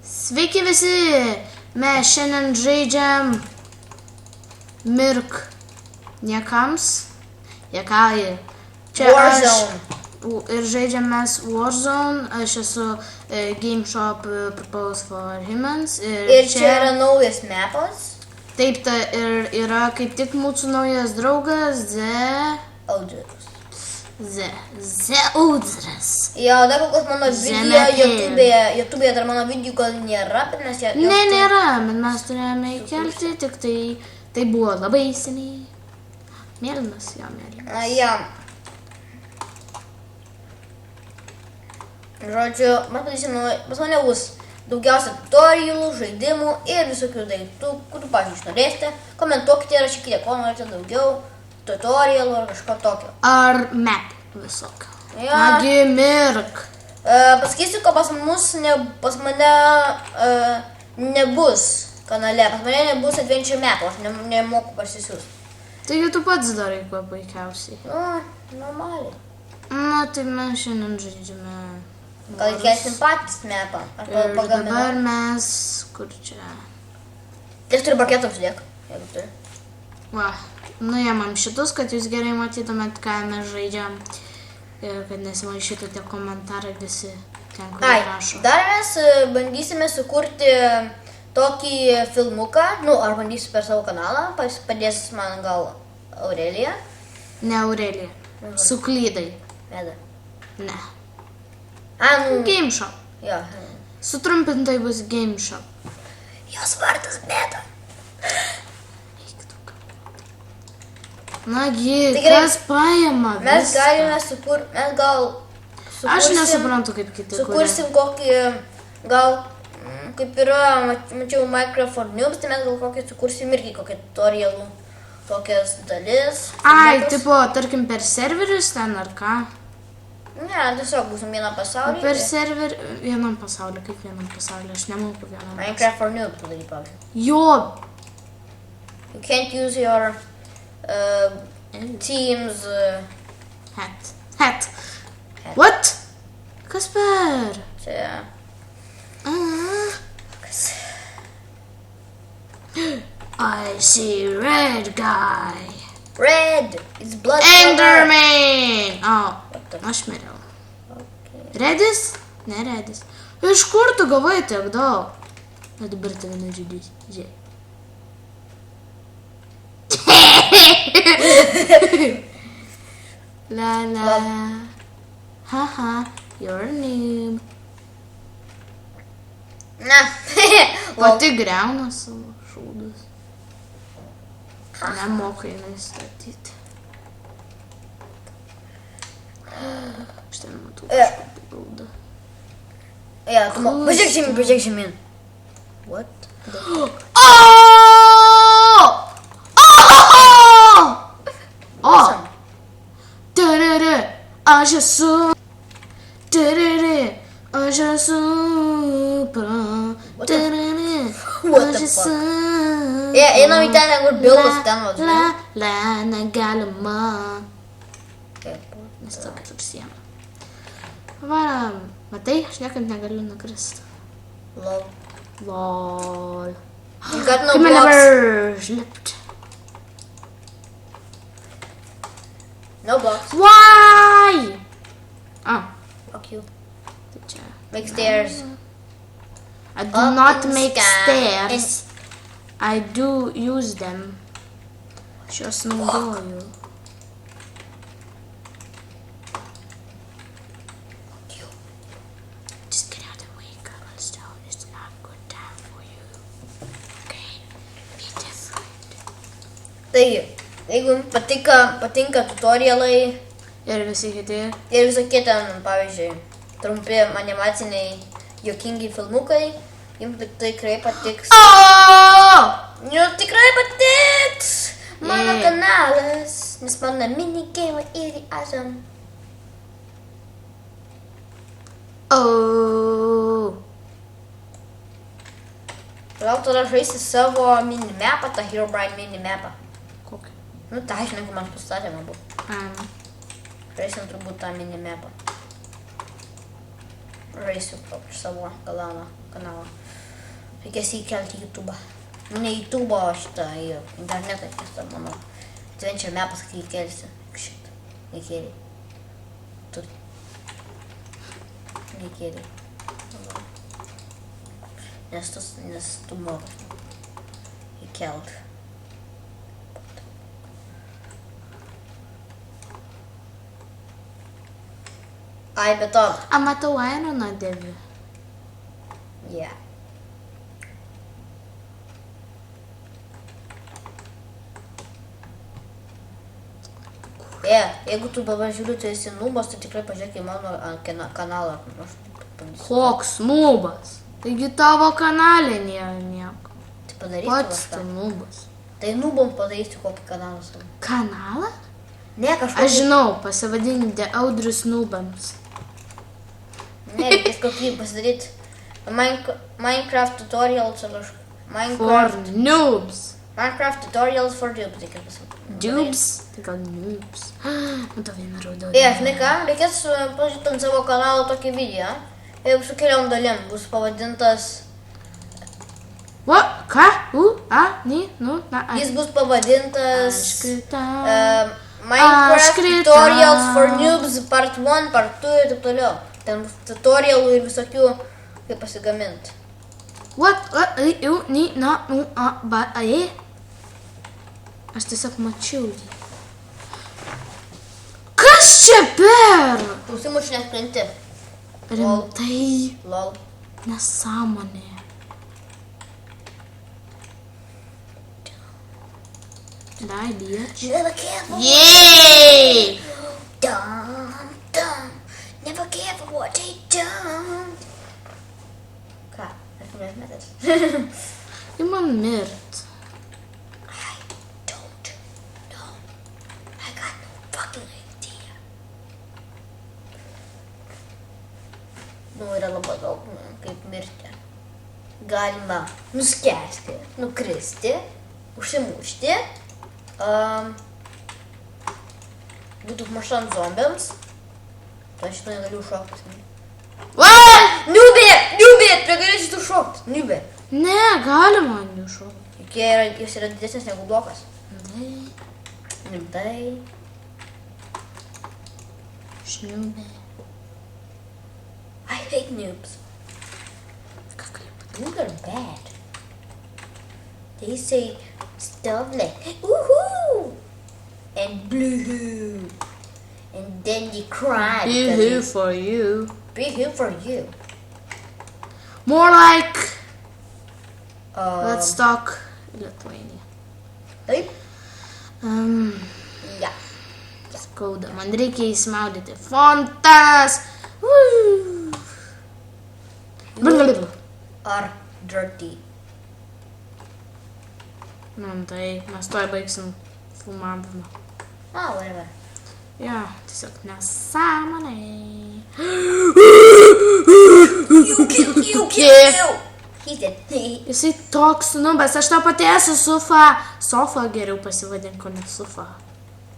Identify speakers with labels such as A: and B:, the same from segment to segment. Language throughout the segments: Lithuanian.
A: Sveiki visi, mes šiandien žaidžiam Mirk niekams, jekauji. Čia
B: Warzone.
A: Ir žaidžiam mes Warzone, aš esu Game Shop Propose for Humans.
B: Ir čia yra naujas mapas.
A: Taip, ir yra kaip tik mūsų naujas draugas,
B: Audrius.
A: Audras.
B: Jo, dar kol kas mano video YouTube'e dar mano video gal nėra, bet mes ją...
A: Ne, nėra, bet mes turėjome įkelti, tik tai buvo labai seniai. Mėlynas, jo, mėlynas.
B: Jo. Žodžiu, mes padarysim, pas mane bus daugiausia tutorialų, žaidimų ir visokių daiktų, kurių, pavyzdžiui, norėsite. Komentuokite ir rašykite, ko norite daugiau, tutorialų ar kažko tokio.
A: Ar map visokio.
B: Jo.
A: Nagi, Mirk.
B: Pasakysiu, kad pas mane nebus kanale, pas mane nebus Adventure map, aš nemoku parsisiųsti.
A: Taigi tu pats darai kuo puikiausiai.
B: Normaliai.
A: Na, tai mes šiandien žaidžiame.
B: Gal įkelsim patys mapą, ar
A: Ir
B: pagaminam.
A: dabar mes, kur čia?
B: Tai aš turiu paketą uždėk, jeigu turi.
A: Va, nuėmam šitus, kad jūs gerai matytumėt, ką mes žaidžiam. Ir kad nesimaišytų tie komentarai visi ten, kur rašo.
B: Dar mes bandysime sukurti tokį filmuką, ar bandysiu per savo kanalą, padės man gal Aurelija.
A: Ne, Aurelija. Suklydai.
B: Veda.
A: Ne.
B: Nu,
A: Game Shop.
B: jo.
A: Sutrumpintai bus Game Shop.
B: Jos vardas Beta.
A: Nagi,
B: Tai gerai.
A: kas paima
B: Mes
A: viską?
B: galime sukursim...
A: Aš nesuprantu, kaip kiti kuria.
B: Sukursim kokį, gal, kaip yra, mačiau Minecraft for Noobs, tai mes gal kokį sukursim irgi kokį tutorialų, tokias dalis.
A: Ai,
B: filmukus.
A: tipo, tarkim, per serverius ten ar ką?
B: Ne, tiesiog būsim vieną pasaulį.
A: Per serverį, vienam pasaulį, kaip vienam pasaulį, aš nemoku vienam pasaulį.
B: Minecraft for Noobs padaryti, pavyzdžiui.
A: Jo,
B: You can't use your team's...
A: hat. What? Kas per?
B: Čia... Kas?
A: I see red guy.
B: Red! It's blood.
A: Enderman! O,
B: What the
A: aš miriau.
B: fuck?
A: Redis? Ne redis. Iš kur tu gavai tiek daug? Na dabar tave nužudys. Žiūrėk. La la. Haha, you're a noob.
B: Na.
A: Pati greuna savo šūdus. Nemoka jinai statyti. Aš ten matau kažkokį grūdą.
B: Ja, pažiūrėk žemyn. What?
A: O! Tarere, aš esu. Tarere, aš esu. Tarere,
B: What the
A: aš esu.
B: Einam į ten, kur bildos ten va.
A: La, negalima. Nes tokia kaip siena. Varam. Matai, aš niekad negaliu nukrist.
B: Lol.
A: Lol.
B: You got no
A: Kaip man
B: blocks.
A: dabar žlipt.
B: No blocks.
A: Why?
B: Fuck you.
A: Tai čia.
B: Make stairs.
A: I do
B: Up
A: not
B: in
A: make
B: sky.
A: stairs. I do use them. Aš juos naudoju. Just get out of the way, girl. Still, it's not a good time for you. Okay? Be different.
B: Taigi, jeigu jums patinka tutorialai
A: Ir visi kiti.
B: ir visokie ten, pavyzdžiui, trumpi animaciniai juokingi filmukai, jums tikrai patiks. Jums tikrai patiks mano
A: Yeah.
B: kanalas, nes mano minigame irgi awesome. Gal tu žaisi savo minimapą, tą Herobrine minimapą.
A: Kokį?
B: Tai žinai, kur mes pastatėme buvo. Žaisim turbūt tą minimapą. Žaisiu prieš savo kananą. kanalą. Reikės įkelti į YouTube. Nu, ne YouTube, o šitą į internetą, tiesa, mano Adventure Mapas, kai įkelsi. Šitą. Įkėlė. Tu. Įkėlė. Nes tu mokas. Įkelt. Ai, bet to.
A: A, matau Ironą dėvi.
B: Yeah. Jeigu tu dabar žiūri, tu esi nubas, tai tikrai pažiūrėk į mano kanalą.
A: Koks nubas? Taigi tavo kanalė nėra nieko.
B: Tai padarysiu
A: Pats
B: kažką.
A: tu nubas.
B: Tai nubom padarysiu kokį kanalą savo.
A: Kanalą?
B: Ne, kažkokį.
A: Aš žinau, pasivadinti Audrius Nubams.
B: Ne, reikės kokį pasidaryti. Minecraft tutorials ar kažką.
A: For noobs.
B: Minecraft tutorials for noobs. Reikia pasakyti.
A: Dubs? Tai gal noobs. Matau vieną raudoną.
B: Žinai ką, reikės pažiūrėti ant savo kanalo tokį video. Ir su keliom dalim bus pavadintas.
A: O, ką? A, ni, nu, na, a.
B: Jis bus pavadintas
A: Aš kritau.
B: Minecraft
A: Aš kritau.
B: tutorials for noobs part 1, part 2 ir taip toliau. Ten bus tutorialų ir visokių, kaip pasigaminti.
A: What? Ni, na, nu, a, ba, a, e. Aš tiesiog mačiau jį. Kas čia per?
B: Klausimus nesprinti.
A: Rimtai.
B: Lol.
A: Nesąmonė. Dai, bitch.
B: Never careful.
A: Yay!
B: Dumb. Never careful what they done. Ką? Aš nežinau.
A: Ima mirt.
B: I don't know. I got no fucking idea. Nu, yra labai daug, kaip mirti. Galima nuskesti, nukristi, užsimušti, būtų mašant zombiams. Tai aš šitą negaliu šokti.
A: What?
B: Niubė! Negalėsi tu šokti. Niubė.
A: Ne, galima nušokti.
B: Jis yra didesnis negu blokas. Rimtai.
A: Šniubė.
B: I hate noobs.
A: Ką kalbėt?
B: Noobs are bad. They say stuff like woohoo and blue, and then you cry.
A: Be here for you.
B: Be here for you.
A: More like, let's talk Lithuania.
B: Taip? Ja.
A: Skauda, man reikia įsmaudyti fontas.
B: You are dirty.
A: Tai mes tuoj baigsim filmavimą.
B: Whatever.
A: Jo, tiesiog nesąmonė.
B: You kill. He's dead.
A: Jisai toks nubas, aš tau pati esu Sofa. Sofa geriau pasivadink, o ne Sofa.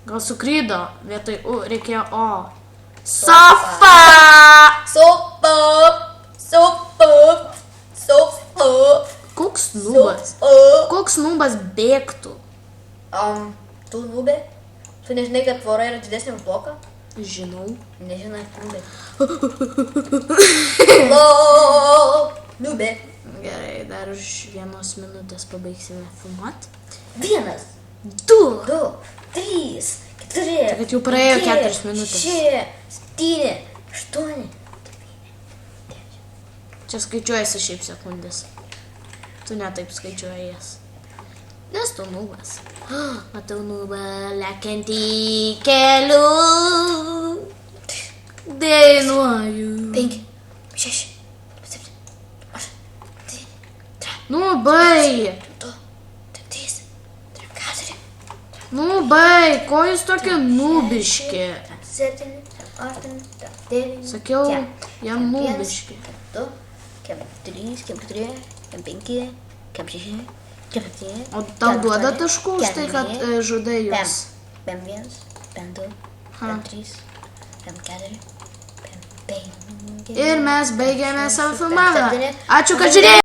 A: Gal sukrydo, vietoj U reikėjo O. Sofa! Koks nubas? Koks nubas bėgtų?
B: Tu nubė? Tu nežinai, kad tvora yra didesnė už bloką?
A: Žinau.
B: Nežinai, nubė. Lol. Nubė.
A: Gerai, dar už 1 minutės pabaigsime filmuoti.
B: 1,
A: 2.
B: 2, 3, 4.
A: Kad jau praėjo 4 minutės.
B: 6, 7, 8.
A: Čia skaičiuojasi šiaip sekundės. Tu netaip skaičiuoji jas. Nes tu nubas. Matau nubą lekiantį keliu. Dainuoju.
B: 5, 6, 7, 8, 9, 10,
A: Nubai.
B: 2, 3, 4.
A: Nubai. Ko jūs tokie nubiški?
B: 7, 8, 9.
A: Sakiau, jie nubiški.
B: 2, 3, 4, 5, 6, 7.
A: O tau duoda taškų už tai, kad žudai jūs?
B: Pem 1, pem 2,
A: Ha.
B: pem 3, pem 4, pem
A: Ir mes baigėme savo filmavimą.
B: Septyni.
A: Ačiū, kad žiūrėjote.